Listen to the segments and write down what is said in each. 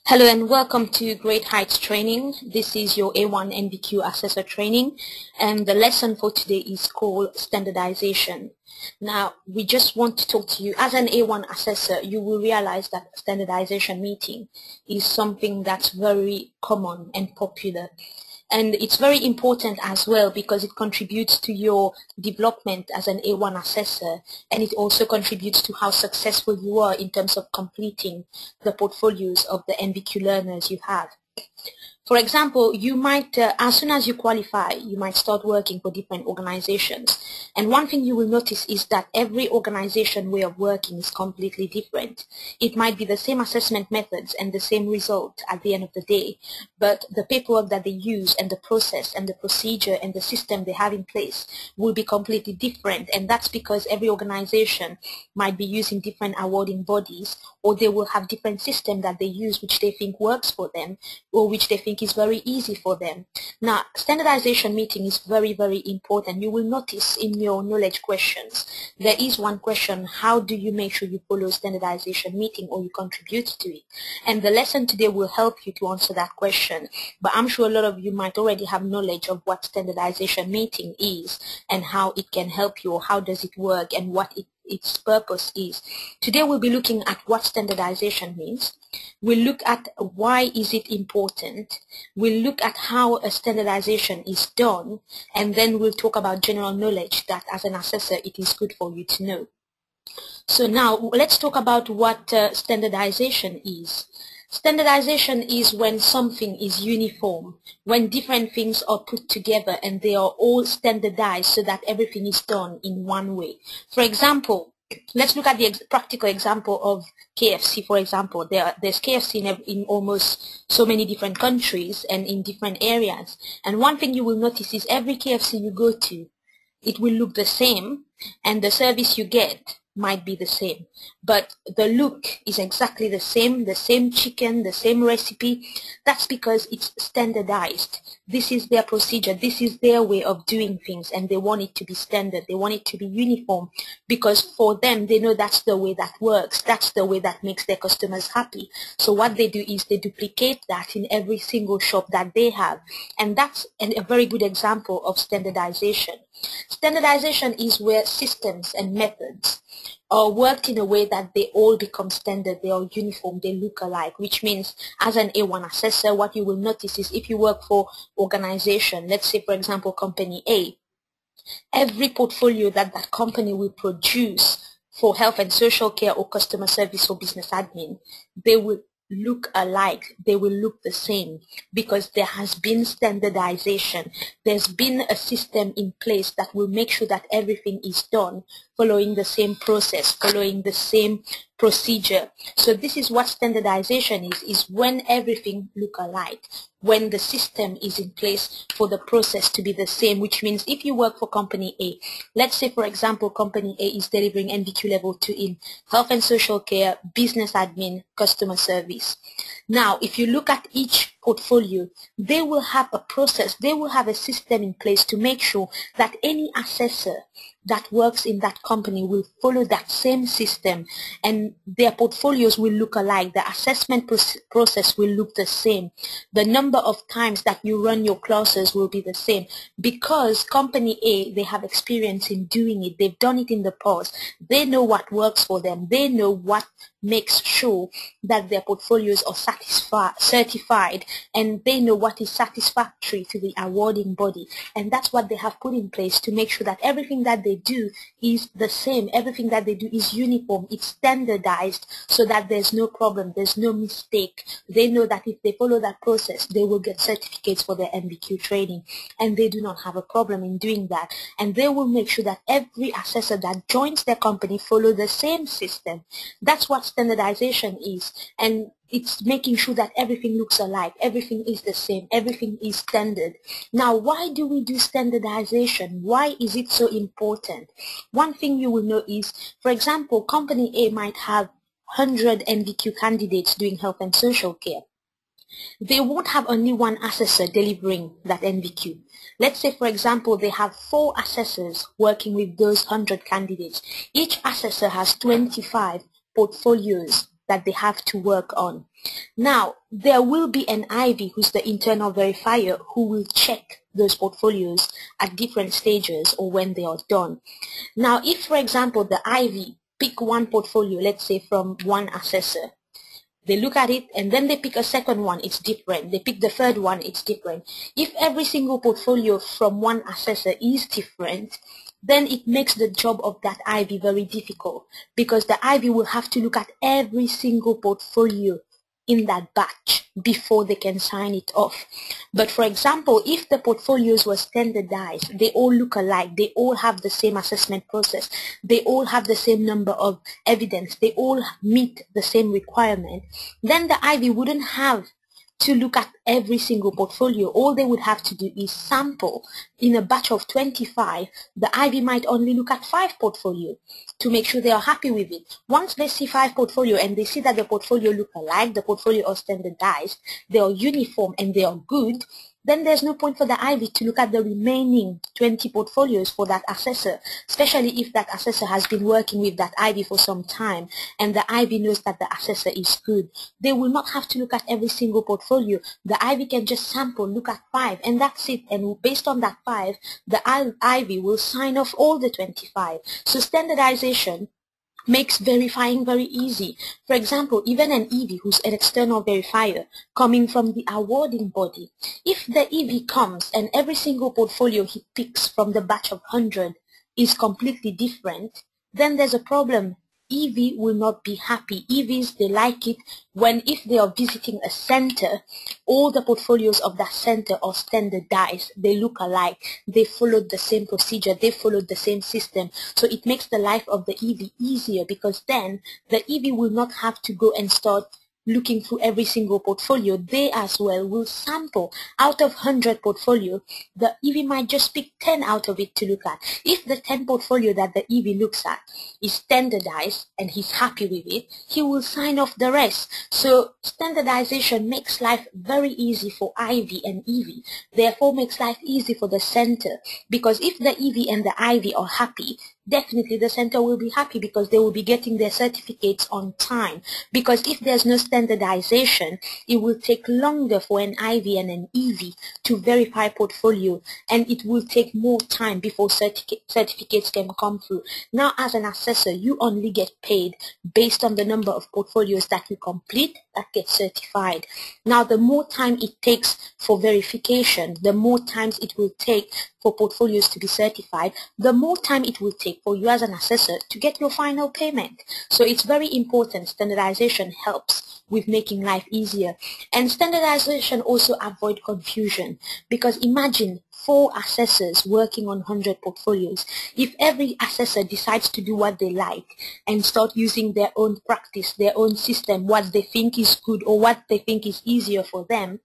Hello and welcome to Great Heights Training. This is your A1 NVQ Assessor Training, and the lesson for today is called Standardization. Now, we just want to talk to you. As an A1 assessor, you will realize that standardization meeting is something that's very common and popular. And it's very important as well because it contributes to your development as an A1 assessor, and it also contributes to how successful you are in terms of completing the portfolios of the NVQ learners you have. For example, you might, as soon as you qualify, you might start working for different organizations. And one thing you will notice is that every organization way of working is completely different. It might be the same assessment methods and the same result at the end of the day, but the paperwork that they use and the process and the procedure and the system they have in place will be completely different. And that's because every organization might be using different awarding bodies, or they will have different systems that they use which they think works for them, or which they think is very easy for them. Now, standardization meeting is very, very important. You will notice in your knowledge questions, there is one question: how do you make sure you follow standardization meeting or you contribute to it? And the lesson today will help you to answer that question. But I'm sure a lot of you might already have knowledge of what standardization meeting is and how it can help you, or how does it work and what its purpose is. Today we'll be looking at what standardization means. We'll look at why is it important. We'll look at how a standardization is done, and then we'll talk about general knowledge that as an assessor it is good for you to know. So now let's talk about what standardization is. Standardization is when something is uniform, when different things are put together and they are all standardized so that everything is done in one way. For example, let's look at the practical example of KFC, for example. There's KFC in almost so many different countries and in different areas. And one thing you will notice is every KFC you go to, it will look the same, and the service you get might be the same, but the look is exactly the same chicken, the same recipe. That's because it's standardized. This is their procedure, this is their way of doing things, and they want it to be standard, they want it to be uniform, because for them, they know that's the way that works, that's the way that makes their customers happy. So what they do is they duplicate that in every single shop that they have, and that's a very good example of standardization. Standardization is where systems and methods are worked in a way that they all become standard, they are uniform, they look alike, which means as an A1 assessor, what you will notice is if you work for organization, let's say for example company A, every portfolio that that company will produce for health and social care or customer service or business admin, they will look alike, they will look the same, because there has been standardization. There's been a system in place that will make sure that everything is done following the same process, following the same procedure. So this is what standardization is when everything look alike, when the system is in place for the process to be the same, which means if you work for company A, let's say for example company A is delivering NVQ level 2 in health and social care, business admin, customer service. Now if you look at each portfolio, they will have a process, they will have a system in place to make sure that any assessor that works in that company will follow that same system, and their portfolios will look alike, the assessment process will look the same, the number of times that you run your classes will be the same, because company A, they have experience in doing it, they've done it in the past, they know what works for them, they know what makes sure that their portfolios are certified, and they know what is satisfactory to the awarding body, and that's what they have put in place to make sure that everything that they do is the same, everything that they do is uniform, it's standardized, so that there's no problem, there's no mistake. They know that if they follow that process, they will get certificates for their NVQ training, and they do not have a problem in doing that, and they will make sure that every assessor that joins their company follow the same system. That's what standardization is, and it's making sure that everything looks alike, everything is the same, everything is standard. Now, why do we do standardization? Why is it so important? One thing you will know is, for example, company A might have 100 NVQ candidates doing health and social care. They won't have only one assessor delivering that NVQ. Let's say, for example, they have 4 assessors working with those 100 candidates. Each assessor has 25 portfolios that they have to work on. Now, there will be an IV who's the internal verifier who will check those portfolios at different stages or when they are done. Now, if, for example, the IV pick one portfolio, let's say from one assessor, they look at it and then they pick a second one, it's different. They pick the third one, it's different. If every single portfolio from one assessor is different, then it makes the job of that IV very difficult, because the IV will have to look at every single portfolio in that batch before they can sign it off. But for example, if the portfolios were standardized, they all look alike, they all have the same assessment process, they all have the same number of evidence, they all meet the same requirement, then the IV wouldn't have to look at every single portfolio. All they would have to do is sample. In a batch of 25, the IV might only look at 5 portfolio to make sure they are happy with it. Once they see 5 portfolio and they see that the portfolio look alike, the portfolio are standardized, they are uniform and they are good, then there's no point for the IV to look at the remaining 20 portfolios for that assessor, especially if that assessor has been working with that IV for some time and the IV knows that the assessor is good. They will not have to look at every single portfolio. The IV can just sample, look at 5, and that's it. And based on that 5, the IV will sign off all the 25. So standardization makes verifying very easy. For example, even an EV who's an external verifier coming from the awarding body, if the EV comes and every single portfolio he picks from the batch of 100 is completely different, then there's a problem. EV will not be happy. EVs, they like it when, if they are visiting a center, all the portfolios of that center are standardized. They look alike. They followed the same procedure. They followed the same system. So it makes the life of the EV easier, because then the EV will not have to go and start looking through every single portfolio. They as well will sample. Out of 100 portfolio, the EV might just pick 10 out of it to look at. If the 10 portfolio that the EV looks at is standardized and he's happy with it, he will sign off the rest. So standardization makes life very easy for IV and EV, therefore makes life easy for the center, because if the EV and the IV are happy, definitely the center will be happy, because they will be getting their certificates on time. Because if there's no standardization, it will take longer for an IV and an EV to verify portfolio, and it will take more time before certificates can come through. Now, as an assessor, you only get paid based on the number of portfolios that you complete that get certified. Now, the more time it takes for verification, the more times it will take for portfolios to be certified, the more time it will take for you as an assessor to get your final payment. So it's very important. Standardization helps with making life easier. And standardization also avoid confusion, because imagine 4 assessors working on 100 portfolios. If every assessor decides to do what they like and start using their own practice, their own system, what they think is good or what they think is easier for them,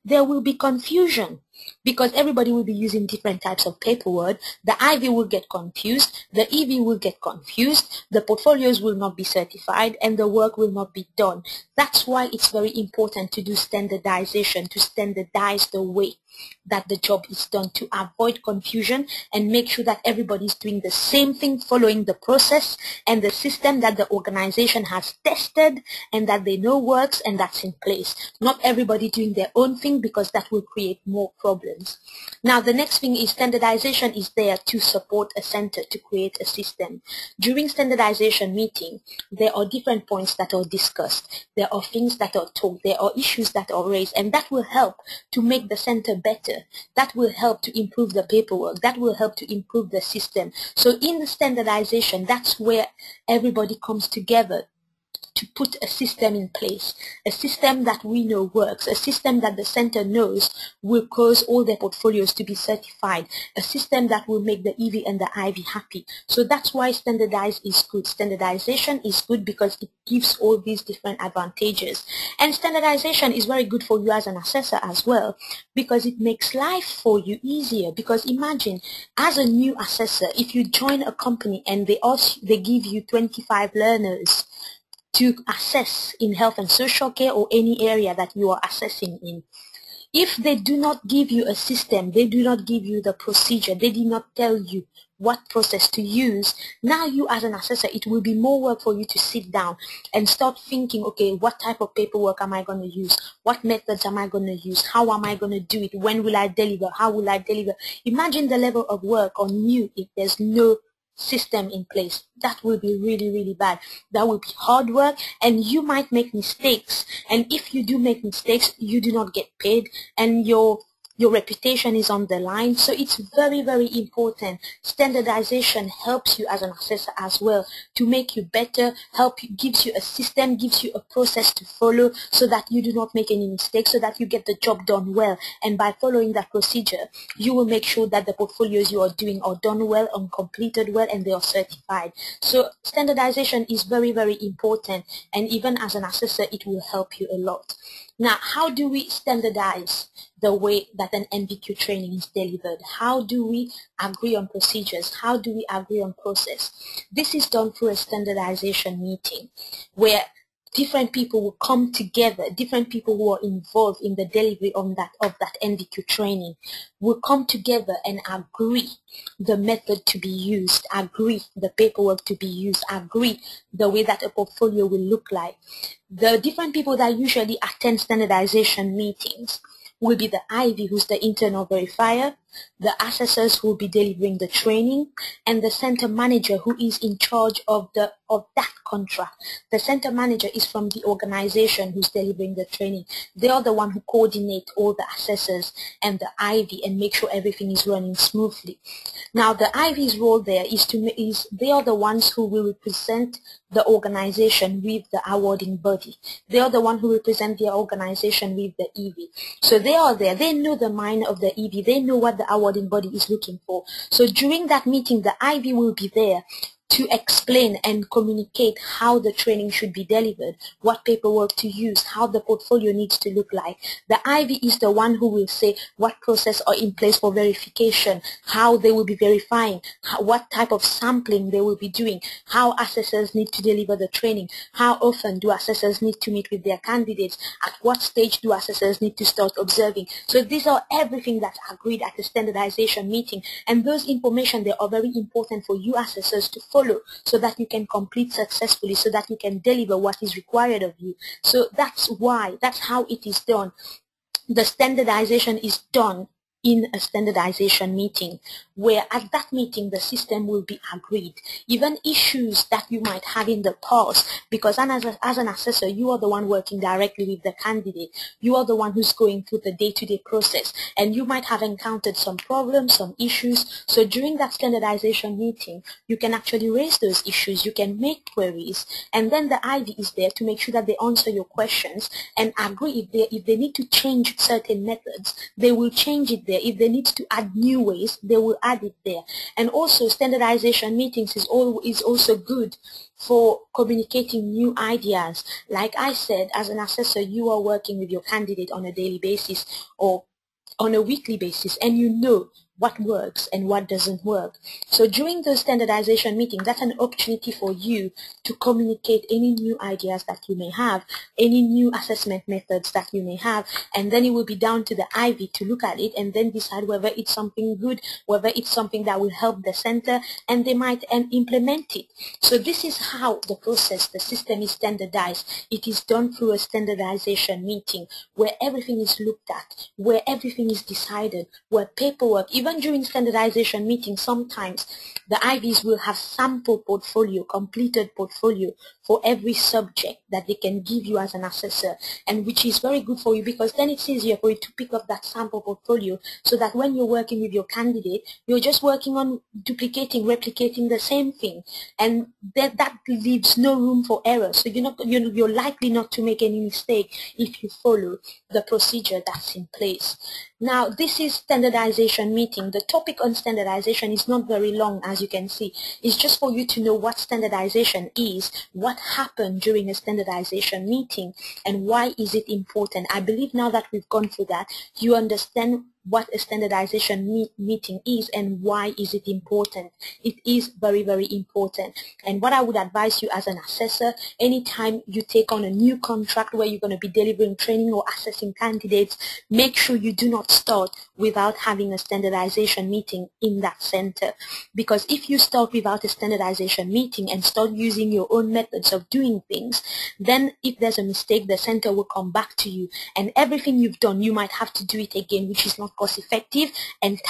there will be confusion, because everybody will be using different types of paperwork. The IV will get confused, the EV will get confused, the portfolios will not be certified, and the work will not be done. That's why it's very important to do standardization, to standardize the way that the job is done, to avoid confusion and make sure that everybody's doing the same thing, following the process and the system that the organization has tested and that they know works and that's in place. Not everybody doing their own thing, because that will create more problems. Now, the next thing is standardization is there to support a center, to create a system. During standardization meeting, there are different points that are discussed. There are things that are talked. There are issues that are raised, and that will help to make the center better. That will help to improve the paperwork. That will help to improve the system. So in the standardization, that's where everybody comes together to put a system in place, a system that we know works, a system that the center knows will cause all their portfolios to be certified, a system that will make the EV and the IV happy. So that's why standardized is good. Standardization is good because it gives all these different advantages. And standardization is very good for you as an assessor as well, because it makes life for you easier. Because imagine, as a new assessor, if you join a company and they give you 25 learners to assess in health and social care or any area that you are assessing in. If they do not give you a system, they do not give you the procedure, they did not tell you what process to use, now you as an assessor, it will be more work for you to sit down and start thinking, okay, what type of paperwork am I going to use? What methods am I going to use? How am I going to do it? When will I deliver? How will I deliver? Imagine the level of work on you if there's no system in place. That will be really, really bad. That will be hard work, and you might make mistakes. And if you do make mistakes, you do not get paid, and your reputation is on the line. So it's very, very important. Standardization helps you as an assessor as well to make you better, gives you a system, gives you a process to follow so that you do not make any mistakes, so that you get the job done well. And by following that procedure, you will make sure that the portfolios you are doing are done well and completed well, and they are certified. So standardization is very, very important, and even as an assessor, it will help you a lot. Now, how do we standardize the way that an NVQ training is delivered? How do we agree on procedures? How do we agree on process? This is done through a standardization meeting where different people will come together, different people who are involved in the delivery of that NVQ training will come together and agree the method to be used, agree the paperwork to be used, agree the way that a portfolio will look like. The different people that usually attend standardization meetings will be the IV, who's the internal verifier, the assessors who will be delivering the training, and the center manager who is in charge of that contract. The center manager is from the organization who's delivering the training. They are the one who coordinate all the assessors and the IV and make sure everything is running smoothly. Now, the IV's role there is they are the ones who will represent the organization with the awarding body. They are the one who represent their organization with the EV. So they are there. They know the mind of the EV. They know what the awarding body is looking for. So during that meeting, the IV will be there to explain and communicate how the training should be delivered, what paperwork to use, how the portfolio needs to look like. The IV is the one who will say what process are in place for verification, how they will be verifying, what type of sampling they will be doing, how assessors need to deliver the training, how often do assessors need to meet with their candidates, at what stage do assessors need to start observing. So these are everything that's agreed at the standardization meeting, and those information, they are very important for you assessors to follow so that you can complete successfully, so that you can deliver what is required of you. So that's how it is done. The standardization is done in a standardization meeting, where at that meeting the system will be agreed. Even issues that you might have in the past, because as an assessor, you are the one working directly with the candidate. You are the one who's going through the day-to-day process, and you might have encountered some problems, some issues. So during that standardization meeting, you can actually raise those issues, you can make queries, and then the IV is there to make sure that they answer your questions and agree if they need to change certain methods, they will change it there. If they need to add new ways, they will add it there. And also, standardization meetings is also good for communicating new ideas. Like I said, as an assessor, you are working with your candidate on a daily basis or on a weekly basis, and you know what works and what doesn't work. So during those standardization meetings, that's an opportunity for you to communicate any new ideas that you may have, any new assessment methods that you may have, and then it will be down to the IV to look at it and then decide whether it's something good, whether it's something that will help the center, and they might implement it. So this is how the process, the system is standardized. It is done through a standardization meeting where everything is looked at, where everything is decided, where paperwork, even during standardization meetings, sometimes the IVs will have sample portfolio, completed portfolio for every subject that they can give you as an assessor, and which is very good for you, because then it's easier for you to pick up that sample portfolio, so that when you're working with your candidate, you're just working on duplicating, replicating the same thing, and that leaves no room for error. So you're likely not to make any mistake if you follow the procedure that's in place. Now, this is standardization meeting. The topic on standardization is not very long, as you can see. It's just for you to know what standardization is, what happened during a standardization meeting, and why is it important. I believe now that we've gone through that, you understand what a standardization meeting is and why is it important. It is very, very important. And what I would advise you as an assessor, anytime you take on a new contract where you're going to be delivering training or assessing candidates, make sure you do not start without having a standardization meeting in that center. Because if you start without a standardization meeting and start using your own methods of doing things, then if there's a mistake, the center will come back to you, and everything you've done, you might have to do it again, which is not cost effective and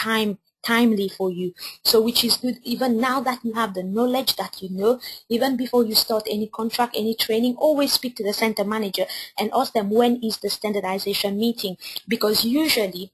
timely for you. So which is good. Even now that you have the knowledge that you know, even before you start any contract, any training, always speak to the center manager and ask them when is the standardization meeting, because usually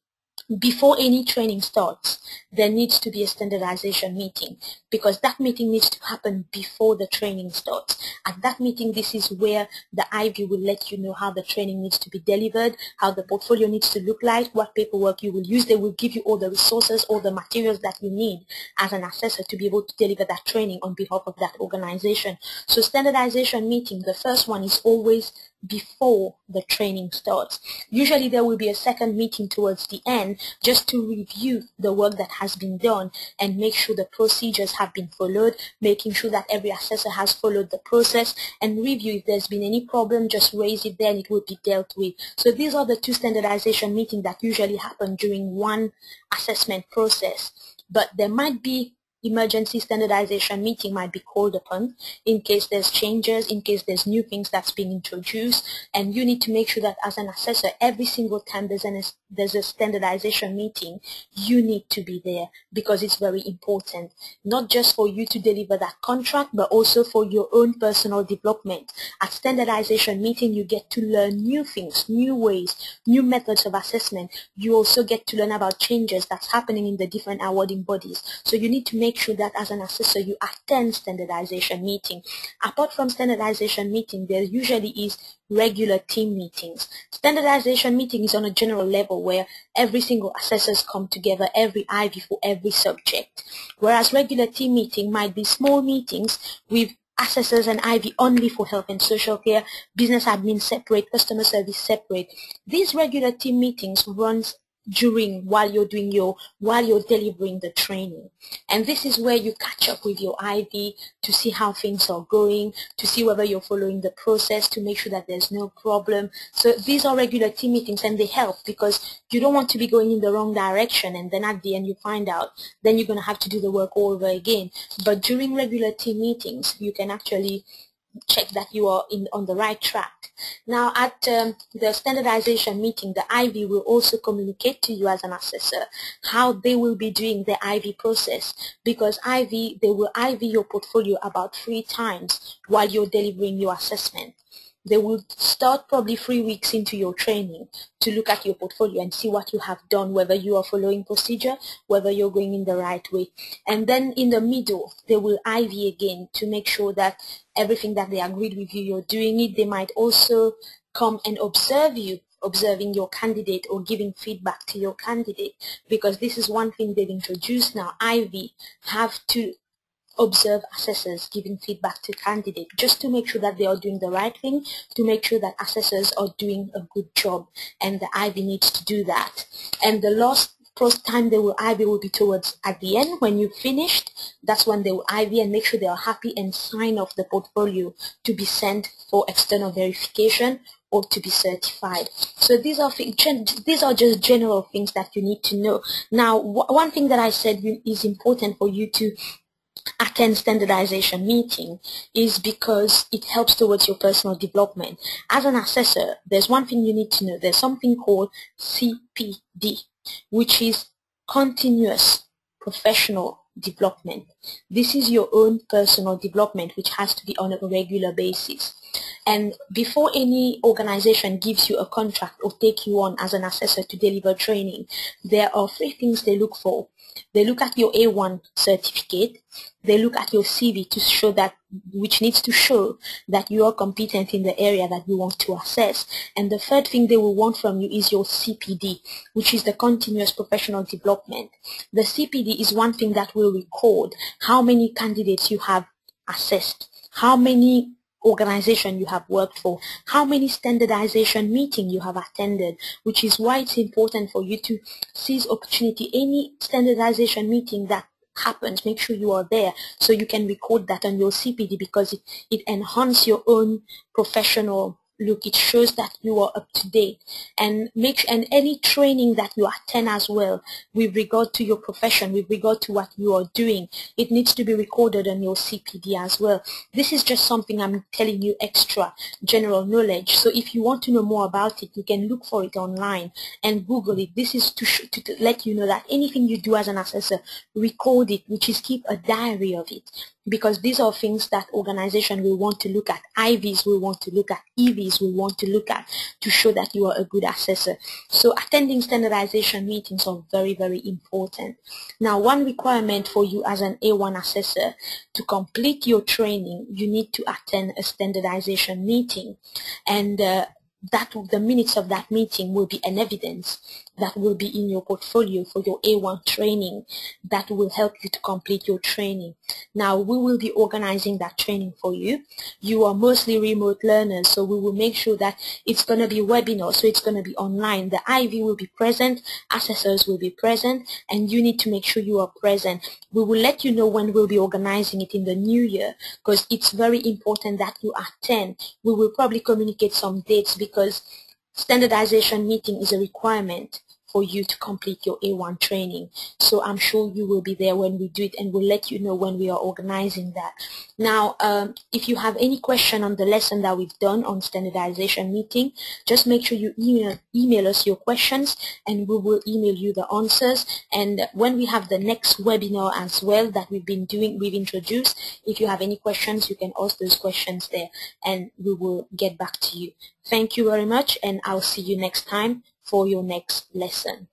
before any training starts, there needs to be a standardization meeting, because that meeting needs to happen before the training starts. At that meeting, this is where the IB will let you know how the training needs to be delivered, how the portfolio needs to look like, what paperwork you will use. They will give you all the resources, all the materials that you need as an assessor to be able to deliver that training on behalf of that organization. So standardization meeting, the first one is always before the training starts. Usually there will be a second meeting towards the end just to review the work that has been done and make sure the procedures have been followed, making sure that every assessor has followed the process, and review if there's been any problem, just raise it there and it will be dealt with. So these are the two standardization meetings that usually happen during one assessment process. But there might be emergency standardization meeting might be called upon in case there's changes, in case there's new things that's being introduced, and you need to make sure that as an assessor, every single time there's a standardization meeting, you need to be there, because it's very important, not just for you to deliver that contract, but also for your own personal development. At standardization meeting, you get to learn new things, new ways, new methods of assessment. You also get to learn about changes that's happening in the different awarding bodies. So you need to make sure that as an assessor you attend standardization meeting. Apart from standardization meeting, there usually is regular team meetings. Standardization meeting is on a general level where every single assessors come together, every IB for every subject. Whereas regular team meeting might be small meetings with assessors and IB only for health and social care, business admin separate, customer service separate. These regular team meetings runs while you're delivering the training, and this is where you catch up with your IB to see how things are going, to see whether you're following the process, to make sure that there's no problem. So these are regular team meetings, and they help because you don't want to be going in the wrong direction and then at the end you find out, then you're going to have to do the work all over again. But during regular team meetings, you can actually check that you are on the right track. Now at the standardization meeting, the IB will also communicate to you as an assessor how they will be doing the IB process, because they will IB your portfolio about 3 times while you're delivering your assessment. They will start probably 3 weeks into your training to look at your portfolio and see what you have done, whether you are following procedure, whether you're going in the right way. And then in the middle, they will IB again to make sure that everything that they agreed with you, you're doing it. They might also come and observe you, observing your candidate or giving feedback to your candidate, because this is one thing they've introduced now. IB have to observe assessors giving feedback to candidates just to make sure that they are doing the right thing, to make sure that assessors are doing a good job, and the IB needs to do that. And the last time they will IB will be towards at the end when you've finished. That's when they will IB and make sure they are happy and sign off the portfolio to be sent for external verification or to be certified. So these are just general things that you need to know. Now, one thing that I said is important for you to attend standardization meeting is because it helps towards your personal development. As an assessor, there's one thing you need to know. There's something called CPD, which is continuous professional development. This is your own personal development, which has to be on a regular basis. And before any organization gives you a contract or take you on as an assessor to deliver training, there are 3 things they look for. They look at your A1 certificate. They look at your CV to show that, which needs to show that you are competent in the area that you want to assess. And the third thing they will want from you is your CPD, which is the continuous professional development. The CPD is one thing that will record how many candidates you have assessed, how many organization you have worked for, how many standardization meetings you have attended, which is why it's important for you to seize opportunity. Any standardization meeting that happens, make sure you are there so you can record that on your CPD, because it enhances your own professional look. It shows that you are up to date. And any training that you attend as well with regard to your profession, with regard to what you are doing, it needs to be recorded on your CPD as well. This is just something I'm telling you, extra general knowledge. So if you want to know more about it, you can look for it online and Google it. This is to let you know that anything you do as an assessor, record it, which is keep a diary of it, because these are things that organization will want to look at, IVs will want to look at, EVs will want to look at, to show that you are a good assessor. So attending standardization meetings are very, very important. Now, one requirement for you as an A1 assessor, to complete your training, you need to attend a standardization meeting, and the minutes of that meeting will be an evidence that will be in your portfolio for your A1 training, that will help you to complete your training. Now, we will be organizing that training for you. You are mostly remote learners, so we will make sure that it's going to be webinar, so it's going to be online. The IV will be present, assessors will be present, and you need to make sure you are present. We will let you know when we'll be organizing it in the new year, because it's very important that you attend. We will probably communicate some dates, because standardization meeting is a requirement for you to complete your A1 training. So I'm sure you will be there when we do it, and we'll let you know when we are organizing that. Now, if you have any question on the lesson that we've done on standardization meeting, just make sure you email us your questions, and we will email you the answers. And when we have the next webinar as well that we've introduced, if you have any questions, you can ask those questions there, and we will get back to you. Thank you very much, and I'll see you next time for your next lesson.